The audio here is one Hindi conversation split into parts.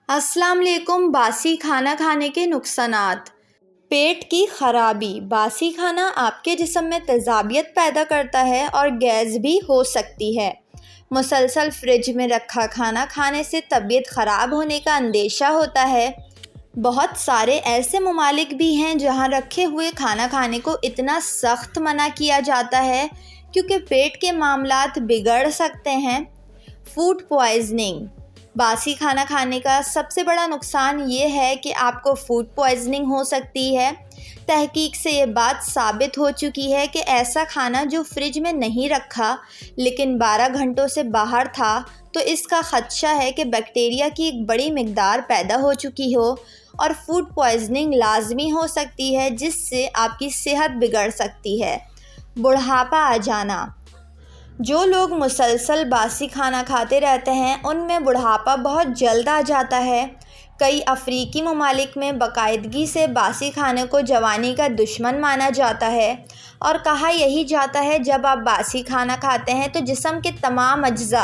अस्सलाम वालेकुम। बासी खाना खाने के नुकसानात। पेट की खराबी। बासी खाना आपके जिस्म में तेज़ाबियत पैदा करता है और गैस भी हो सकती है। मुसलसल फ्रिज में रखा खाना खाने से तबीयत ख़राब होने का अंदेशा होता है। बहुत सारे ऐसे ममालिक भी हैं जहां रखे हुए खाना खाने को इतना सख्त मना किया जाता है क्योंकि पेट के मामलात बिगड़ सकते हैं। Food poisoning. बासी खाना खाने का सबसे बड़ा नुकसान ये है कि आपको फूड पॉइज़निंग हो सकती है। तहकीक से ये बात साबित हो चुकी है कि ऐसा खाना जो फ्रिज में नहीं रखा लेकिन 12 घंटों से बाहर था, तो इसका ख़दशा है कि बैक्टीरिया की एक बड़ी मिकदार पैदा हो चुकी हो और फूड पॉइज़निंग लाजमी हो सकती है, जिससे आपकी सेहत बिगड़ सकती है। बुढ़ापा आ जाना। जो लोग मुसलसल बासी खाना खाते रहते हैं उनमें बुढ़ापा बहुत जल्द आ जाता है। कई अफ्रीकी ममालिक में बाकायदगी से बासी खाने को जवानी का दुश्मन माना जाता है और कहा यही जाता है जब आप बासी खाना खाते हैं तो जिस्म के तमाम अज्जा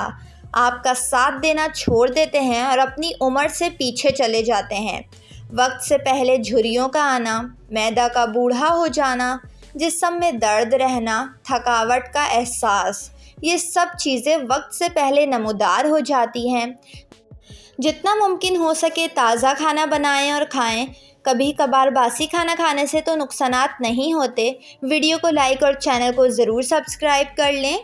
आपका साथ देना छोड़ देते हैं और अपनी उम्र से पीछे चले जाते हैं। वक्त से पहले झुर्रियों का आना, मैदा का बूढ़ा हो जाना, जिस्म में दर्द रहना, थकावट का एहसास, ये सब चीज़ें वक्त से पहले नमूदार हो जाती हैं। जितना मुमकिन हो सके ताज़ा खाना बनाएं और खाएं। कभी कभार बासी खाना खाने से तो नुकसानात नहीं होते। वीडियो को लाइक और चैनल को ज़रूर सब्सक्राइब कर लें।